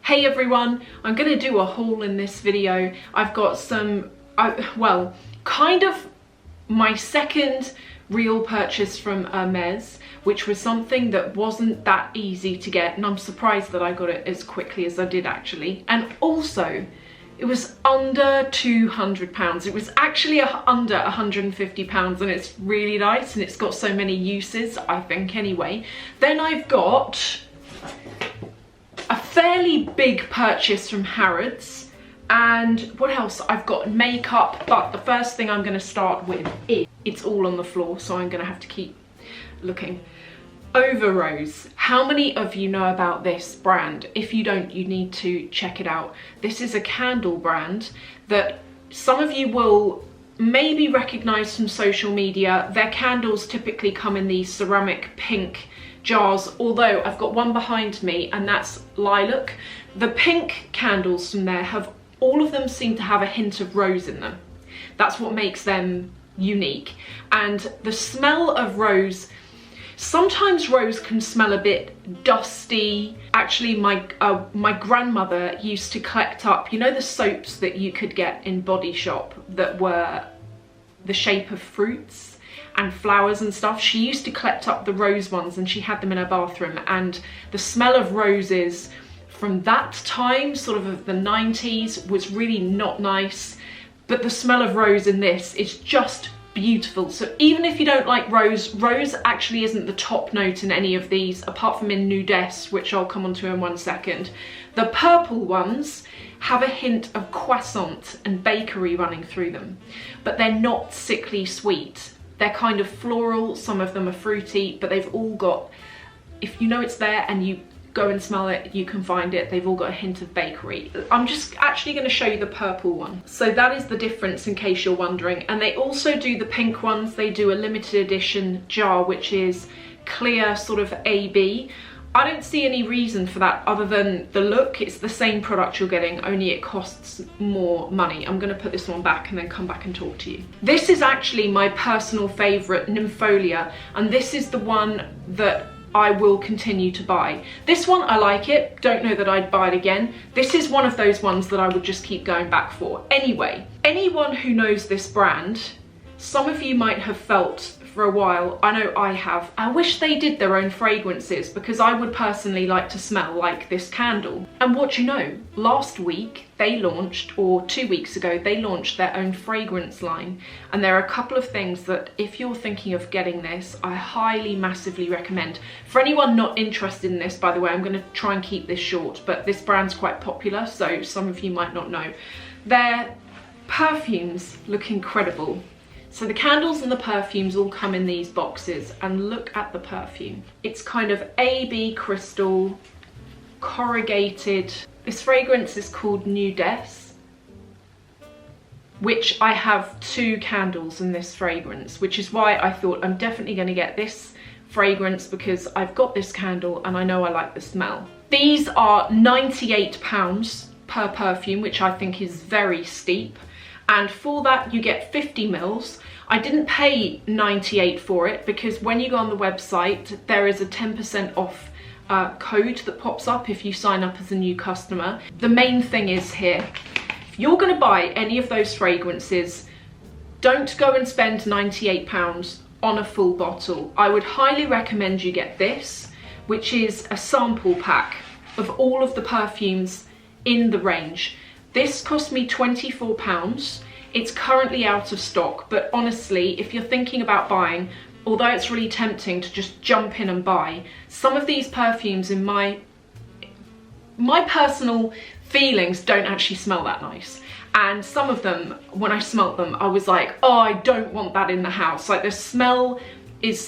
Hey everyone, I'm going to do a haul in this video. I've got some, well, kind of my second real purchase from Hermes, which was something that wasn't that easy to get, and I'm surprised that I got it as quickly as I did actually. And also, it was under £200. It was actually under £150, and it's really nice, and it's got so many uses, I think, anyway. Then I've got a fairly big purchase from Harrods, and what else? I've got makeup, but the first thing I'm going to start with is, it's all on the floor, so I'm going to have to keep looking. Overose. How many of you know about this brand? If you don't, you need to check it out. This is a candle brand that some of you will maybe recognize from social media. Their candles typically come in these ceramic pink jars, although I've got one behind me and that's lilac. The pink candles from there have, all of them seem to have a hint of rose in them. That's what makes them unique. And the smell of rose, sometimes rose can smell a bit dusty. Actually, my grandmother used to collect up, you know, the soaps that you could get in Body Shop that were the shape of fruits and flowers and stuff. She used to collect up the rose ones and she had them in her bathroom, and the smell of roses from that time, sort of the 90s, was really not nice. But the smell of rose in this is just beautiful. So even if you don't like rose, rose actually isn't the top note in any of these, apart from in Nudesse, which I'll come on to in one second. The purple ones have a hint of croissant and bakery running through them, but they're not sickly sweet. They're kind of floral, some of them are fruity, but they've all got, if you know it's there and you go and smell it, you can find it, they've all got a hint of bakery. I'm just actually going to show you the purple one. So that is the difference, in case you're wondering. And they also do the pink ones. They do a limited edition jar, which is clear, sort of AB. I don't see any reason for that other than the look. It's the same product you're getting, only it costs more money. I'm going to put this one back and then come back and talk to you. This is actually my personal favourite, Nympholia, and this is the one that I will continue to buy. This one, I like it, don't know that I'd buy it again. This is one of those ones that I would just keep going back for. Anyway, anyone who knows this brand, some of you might have felt for a while, I know I have, I wish they did their own fragrances, because I would personally like to smell like this candle. And what do you know, last week they launched, or 2 weeks ago, they launched their own fragrance line. And there are a couple of things that, if you're thinking of getting this, I highly, massively recommend. For anyone not interested in this, by the way, I'm going to try and keep this short, but this brand's quite popular, so some of you might not know. Their perfumes look incredible. So the candles and the perfumes all come in these boxes, and look at the perfume. It's kind of AB crystal, corrugated. This fragrance is called Nudesse, which I have 2 candles in this fragrance, which is why I thought I'm definitely going to get this fragrance, because I've got this candle and I know I like the smell. These are £98 per perfume, which I think is very steep. And for that you get 50 mils. I didn't pay 98 for it, because when you go on the website there is a 10% off code that pops up if you sign up as a new customer. The main thing is here, if you're going to buy any of those fragrances, don't go and spend £98 on a full bottle. I would highly recommend you get this, which is a sample pack of all of the perfumes in the range. This cost me £24. It's currently out of stock, but honestly, if you're thinking about buying, although it's really tempting to just jump in and buy, some of these perfumes, in my personal feelings, don't actually smell that nice. And some of them, when I smelt them, I was like, oh, I don't want that in the house. Like, the smell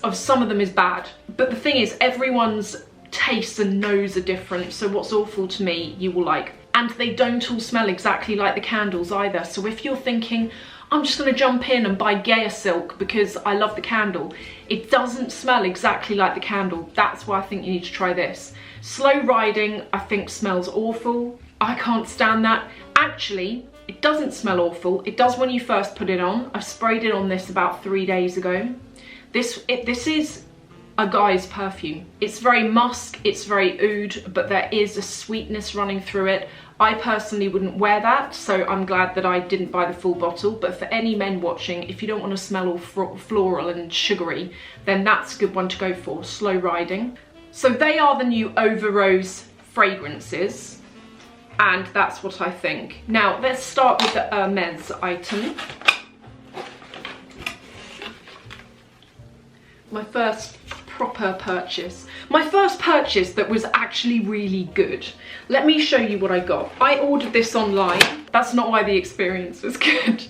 of some of them is bad. But the thing is, everyone's tastes and nose are different, so what's awful to me, you will like. And they don't all smell exactly like the candles either. So if you're thinking, I'm just going to jump in and buy Gaia Silk because I love the candle, it doesn't smell exactly like the candle. That's why I think you need to try this. Slow Riding, I think, smells awful. I can't stand that. Actually, it doesn't smell awful. It does when you first put it on. I sprayed it on this about 3 days ago. This is a guy's perfume. It's very musk, it's very oud, but there is a sweetness running through it. I personally wouldn't wear that, so I'm glad that I didn't buy the full bottle. But for any men watching, if you don't want to smell all floral and sugary, then that's a good one to go for, slow riding. So they are the new Overose fragrances, and that's what I think. Now let's start with the Hermes item. My first proper purchase. My first purchase that was actually really good. Let me show you what I got. I ordered this online. That's not why the experience was good.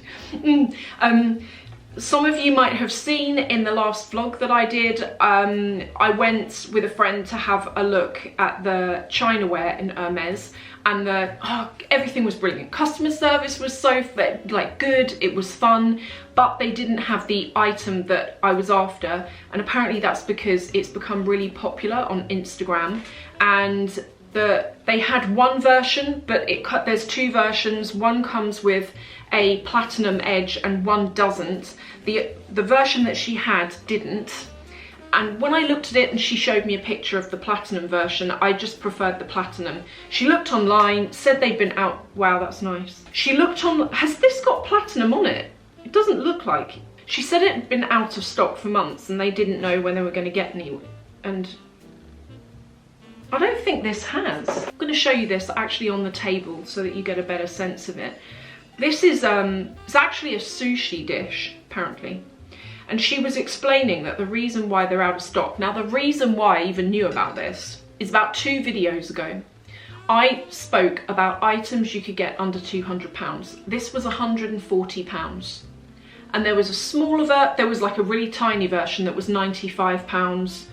Some of you might have seen in the last vlog that I did, I went with a friend to have a look at the Chinaware in Hermes, and everything was brilliant. Customer service was so good, it was fun, but they didn't have the item that I was after, and apparently that's because it's become really popular on Instagram, and they had one version, but there's two versions. One comes with a platinum edge and one doesn't. The version that she had didn't. And when I looked at it and she showed me a picture of the platinum version, I just preferred the platinum. She looked online, said they'd been out. Wow, that's nice. She looked on, has this got platinum on it? It doesn't look like. She said it had been out of stock for months and they didn't know when they were going to get any. And I don't think this has. I'm going to show you this actually on the table so that you get a better sense of it. This is it's actually a sushi dish, apparently. And she was explaining that the reason why they're out of stock. Now, the reason why I even knew about this is about 2 videos ago. I spoke about items you could get under £200. This was £140. And there was a smaller there was like a really tiny version that was £95.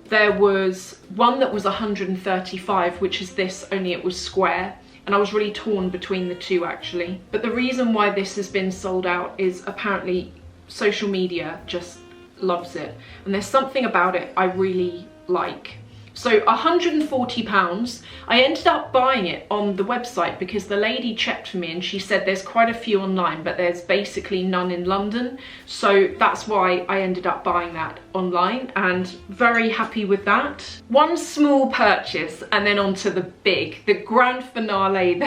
There was one that was 135, which is this, only it was square. And I was really torn between the two actually. But the reason why this has been sold out is apparently social media just loves it. And there's something about it I really like. So £140, I ended up buying it on the website because the lady checked for me and she said there's quite a few online, but there's basically none in London. So that's why I ended up buying that online, and very happy with that. One small purchase and then on to the big, the grand finale,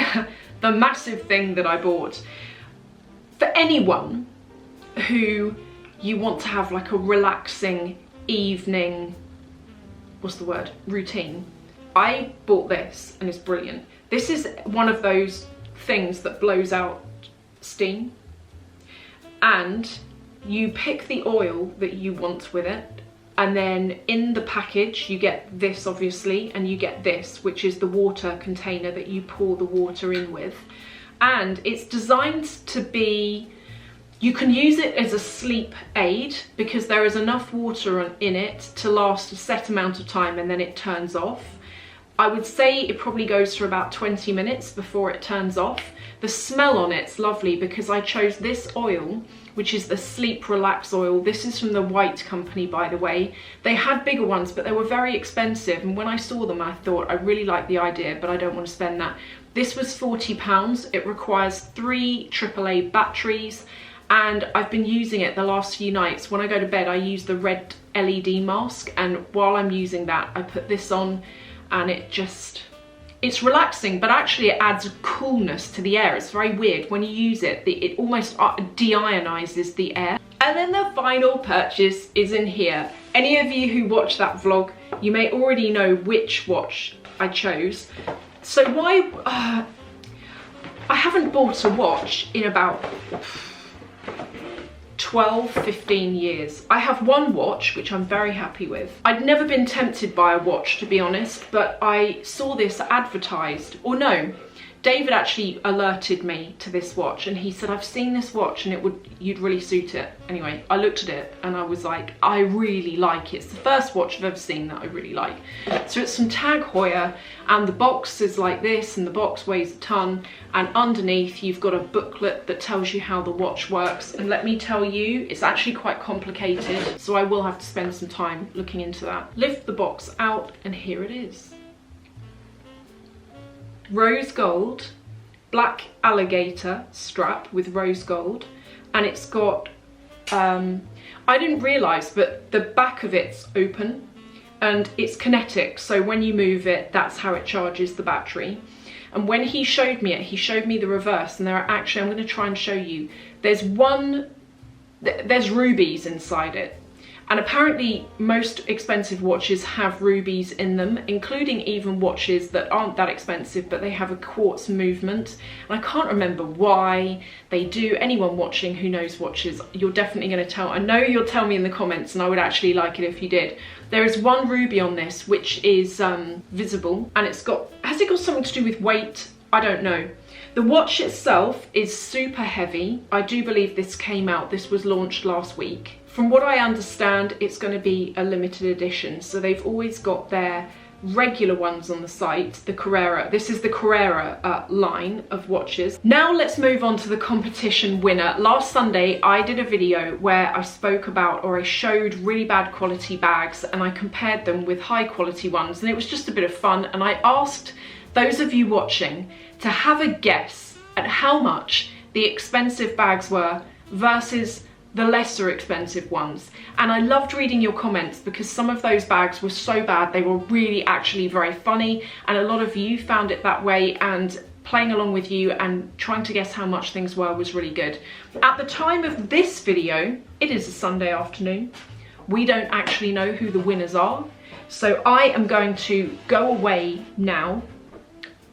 the massive thing that I bought. For anyone who you want to have like a relaxing evening, what's the word, routine, I bought this and it's brilliant. This is one of those things that blows out steam, and you pick the oil that you want with it, and then in the package you get this obviously, and you get this, which is the water container that you pour the water in with. And it's designed to be, you can use it as a sleep aid because there is enough water in it to last a set amount of time and then it turns off. I would say it probably goes for about 20 minutes before it turns off. The smell on it's lovely because I chose this oil, which is the Sleep Relax oil. This is from the White Company, by the way. They had bigger ones, but they were very expensive. And when I saw them, I thought, I really like the idea, but I don't want to spend that. This was £40. It requires 3 AAA batteries. And I've been using it the last few nights. When I go to bed, I use the red LED mask. And while I'm using that, I put this on, and it's relaxing, but actually it adds coolness to the air. It's very weird. When you use it, it almost de-ionizes the air. And then the final purchase is in here. Any of you who watch that vlog, you may already know which watch I chose. So why, I haven't bought a watch in about 12-15 years. I have one watch which I'm very happy with. I'd never been tempted by a watch, to be honest, but I saw this advertised, or no, David actually alerted me to this watch and he said, I've seen this watch and you'd really suit it. Anyway, I looked at it and I was like, I really like it. It's the first watch I've ever seen that I really like. So it's from Heuer, and the box is like this, and the box weighs a ton, and underneath you've got a booklet that tells you how the watch works. And let me tell you, it's actually quite complicated, so I will have to spend some time looking into that. Lift the box out and here it is. Rose gold, black alligator strap with rose gold, and it's got, I didn't realise, but the back of it's open, and it's kinetic, so when you move it, that's how it charges the battery. And when he showed me it, he showed me the reverse, and there are actually, I'm going to try and show you, there's rubies inside it. And apparently most expensive watches have rubies in them, including even watches that aren't that expensive, but they have a quartz movement. And I can't remember why they do. Anyone watching who knows watches, you're definitely going to tell. I know you'll tell me in the comments, and I would actually like it if you did. There is one ruby on this, which is visible, and has it got something to do with weight? I don't know. The watch itself is super heavy. I do believe this was launched last week. From what I understand, it's going to be a limited edition. So they've always got their regular ones on the site, the Carrera. This is the Carrera line of watches. Now let's move on to the competition winner. Last Sunday, I did a video where I spoke about, or I showed really bad quality bags, and I compared them with high quality ones. And it was just a bit of fun. And I asked those of you watching to have a guess at how much the expensive bags were versus the lesser expensive ones. And I loved reading your comments, because some of those bags were so bad, they were really actually very funny, and a lot of you found it that way, and playing along with you and trying to guess how much things were was really good. At the time of this video, it is a Sunday afternoon. We don't actually know who the winners are, so I am going to go away now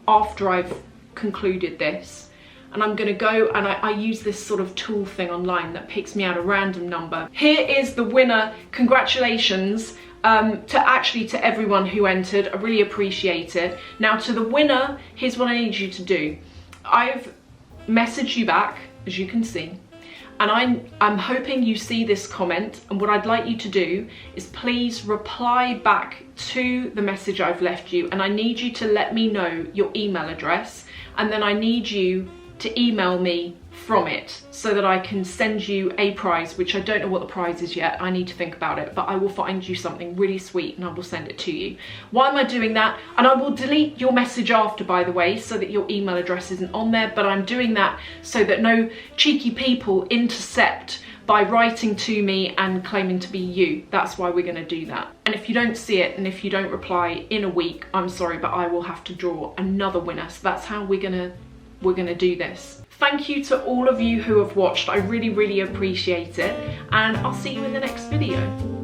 after I've concluded this, and I'm gonna go, and I use this sort of tool thing online that picks me out a random number. Here is the winner. Congratulations to everyone who entered. I really appreciate it. Now, to the winner, here's what I need you to do. I've messaged you back, as you can see, and I'm hoping you see this comment, and what I'd like you to do is please reply back to the message I've left you, and I need you to let me know your email address, and then I need you to email me from it so that I can send you a prize, which I don't know what the prize is yet. I need to think about it, but I will find you something really sweet and I will send it to you. Why am I doing that? And I will delete your message after, by the way, so that your email address isn't on there, but I'm doing that so that no cheeky people intercept by writing to me and claiming to be you. That's why we're gonna do that. And if you don't see it, and if you don't reply in a week, I'm sorry, but I will have to draw another winner. So that's how we're gonna do this. Thank you to all of you who have watched. I really, really appreciate it. And I'll see you in the next video.